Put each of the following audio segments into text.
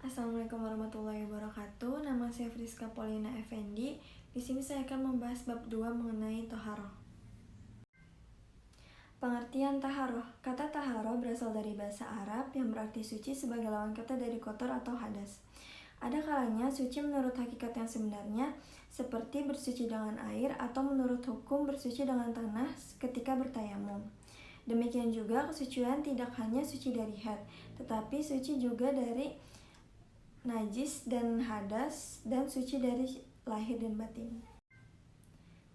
Assalamualaikum warahmatullahi wabarakatuh. Nama saya Friska Paulina Effendi. Di sini saya akan membahas bab 2 mengenai taharah. Pengertian taharah. Kata taharah berasal dari bahasa Arab yang berarti suci sebagai lawan kata dari kotor atau hadas. Ada kalanya suci menurut hakikat yang sebenarnya, seperti bersuci dengan air, atau menurut hukum bersuci dengan tanah ketika bertayamum. Demikian juga kesucian tidak hanya suci dari haid, tetapi suci juga dari najis dan hadas, dan suci dari lahir dan batin.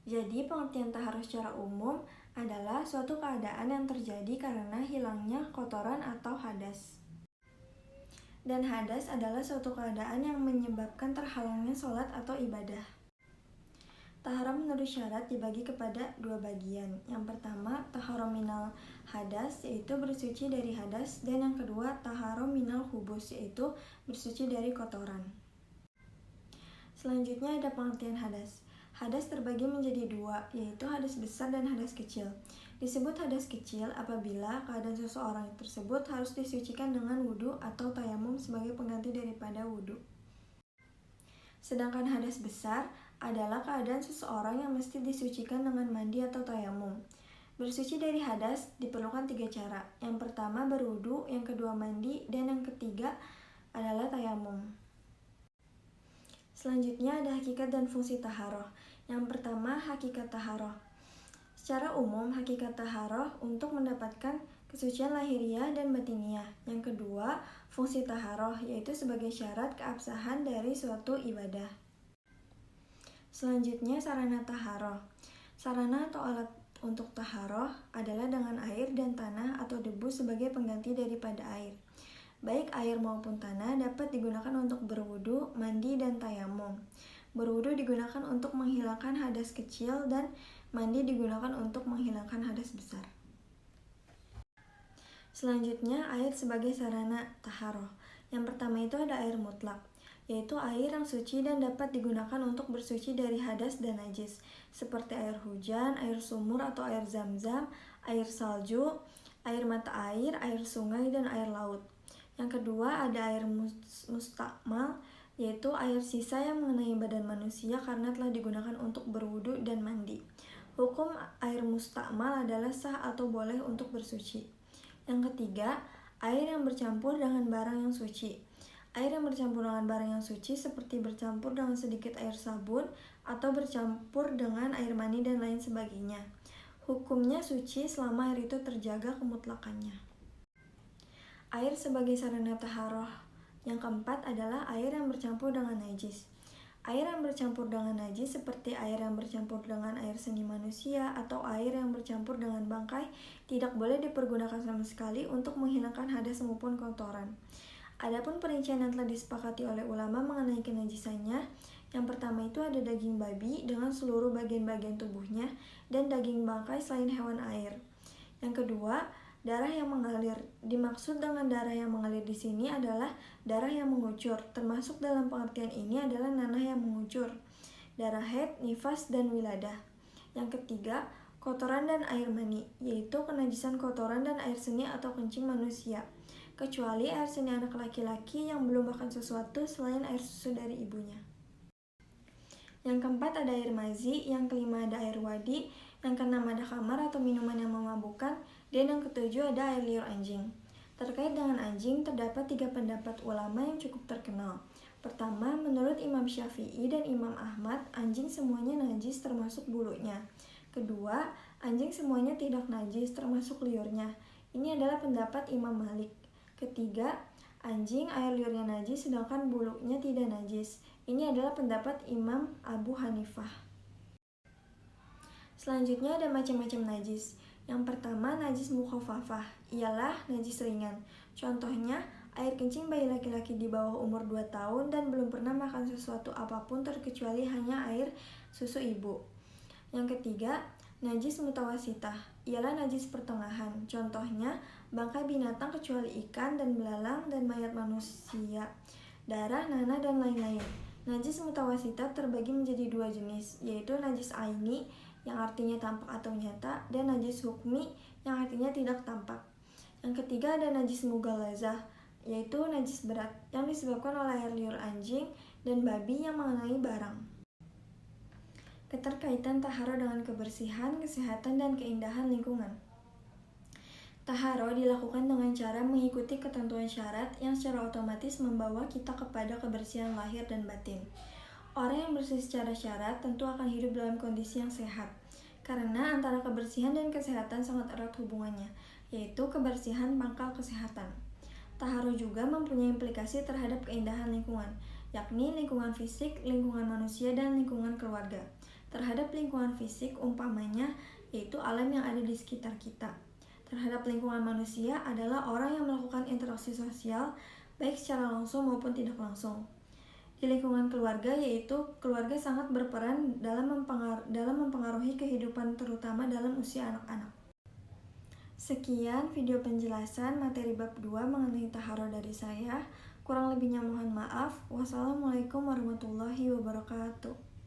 Jadi pengertian taharah secara umum adalah suatu keadaan yang terjadi karena hilangnya kotoran atau hadas. Dan hadas adalah suatu keadaan yang menyebabkan terhalangnya sholat atau ibadah. Taharah menurut syarat dibagi kepada dua bagian. Yang pertama, taharah minal hadas, yaitu bersuci dari hadas, dan yang kedua, taharah minal hubus, yaitu bersuci dari kotoran. Selanjutnya ada pengertian hadas. Hadas terbagi menjadi dua, yaitu hadas besar dan hadas kecil. Disebut hadas kecil apabila keadaan seseorang tersebut harus disucikan dengan wudhu atau tayamum sebagai pengganti daripada wudhu. Sedangkan hadas besar adalah keadaan seseorang yang mesti disucikan dengan mandi atau tayamum. Bersuci dari hadas diperlukan 3 cara. Yang pertama berwudu, yang kedua mandi, dan yang ketiga adalah tayamum. Selanjutnya ada hakikat dan fungsi taharah. Yang pertama, hakikat taharah. Secara umum, hakikat taharah untuk mendapatkan kesucian lahiriah dan batiniah. Yang kedua, fungsi taharah, yaitu sebagai syarat keabsahan dari suatu ibadah. Selanjutnya, sarana taharah. Sarana atau alat untuk taharah adalah dengan air dan tanah atau debu sebagai pengganti daripada air. Baik air maupun tanah dapat digunakan untuk berwudu, mandi, dan tayamum. Berwudu digunakan untuk menghilangkan hadas kecil dan mandi digunakan untuk menghilangkan hadas besar. Selanjutnya, air sebagai sarana taharah. Yang pertama itu ada air mutlak, yaitu air yang suci dan dapat digunakan untuk bersuci dari hadas dan najis, seperti air hujan, air sumur atau air zam-zam, air salju, air mata air sungai, dan air laut. Yang kedua ada air mustakmal, yaitu air sisa yang mengenai badan manusia karena telah digunakan untuk berwudu dan mandi. Hukum air mustakmal adalah sah atau boleh untuk bersuci. Yang ketiga, air yang bercampur dengan barang yang suci. Air yang bercampur dengan barang yang suci seperti bercampur dengan sedikit air sabun atau bercampur dengan air mani dan lain sebagainya. Hukumnya suci selama air itu terjaga kemutlakannya. Air sebagai sarana taharah. Yang keempat adalah air yang bercampur dengan najis. Air yang bercampur dengan najis seperti air yang bercampur dengan air seni manusia atau air yang bercampur dengan bangkai tidak boleh dipergunakan sama sekali untuk menghilangkan hadas maupun kotoran. Adapun perincian yang telah disepakati oleh ulama mengenai kenajisannya, yang pertama itu ada daging babi dengan seluruh bagian-bagian tubuhnya dan daging bangkai selain hewan air. Yang kedua, darah yang mengalir. Dimaksud dengan darah yang mengalir di sini adalah darah yang mengucur. Termasuk dalam pengertian ini adalah nanah yang mengucur, darah haid, nifas, dan wiladah. Yang ketiga, kotoran dan air mani, yaitu kenajisan kotoran dan air seni atau kencing manusia, kecuali air seni anak laki-laki yang belum makan sesuatu selain air susu dari ibunya. Yang keempat ada air mazi, yang kelima ada air wadi, yang keenam ada khamar atau minuman yang memabukkan, dan yang ketujuh ada air liur anjing. Terkait dengan anjing, terdapat 3 pendapat ulama yang cukup terkenal. Pertama, menurut Imam Syafi'i dan Imam Ahmad, anjing semuanya najis termasuk bulunya. Kedua, anjing semuanya tidak najis termasuk liurnya. Ini adalah pendapat Imam Malik. Ketiga, anjing air liurnya najis sedangkan bulunya tidak najis. Ini adalah pendapat Imam Abu Hanifah. Selanjutnya ada macam-macam najis. Yang pertama, najis mukhafafah, ialah najis ringan. Contohnya, air kencing bayi laki-laki di bawah umur 2 tahun dan belum pernah makan sesuatu apapun terkecuali hanya air susu ibu. Yang ketiga, najis mutawasitah, ialah najis pertengahan. Contohnya, bangkai binatang kecuali ikan dan belalang dan mayat manusia, darah, nanah, dan lain-lain. Najis mutawasitah terbagi menjadi 2 jenis, yaitu najis aini yang artinya tampak atau nyata, dan najis hukmi yang artinya tidak tampak. Yang ketiga ada najis mughalazah. yaitu najis berat yang disebabkan oleh air liur anjing dan babi yang mengenai barang. Keterkaitan taharo dengan kebersihan, kesehatan, dan keindahan lingkungan. Taharo dilakukan dengan cara mengikuti ketentuan syarat yang secara otomatis membawa kita kepada kebersihan lahir dan batin. Orang yang bersih secara syarat tentu akan hidup dalam kondisi yang sehat, karena antara kebersihan dan kesehatan sangat erat hubungannya, yaitu kebersihan pangkal kesehatan. Taharo juga mempunyai implikasi terhadap keindahan lingkungan, yakni lingkungan fisik, lingkungan manusia, dan lingkungan keluarga. Terhadap lingkungan fisik umpamanya, yaitu alam yang ada di sekitar kita. Terhadap lingkungan manusia adalah orang yang melakukan interaksi sosial, baik secara langsung maupun tidak langsung. Di lingkungan keluarga, yaitu keluarga sangat berperan dalam mempengaruhi kehidupan, terutama dalam usia anak-anak. Sekian video penjelasan materi bab 2 mengenai taharo dari saya. Kurang lebihnya mohon maaf. Wassalamualaikum warahmatullahi wabarakatuh.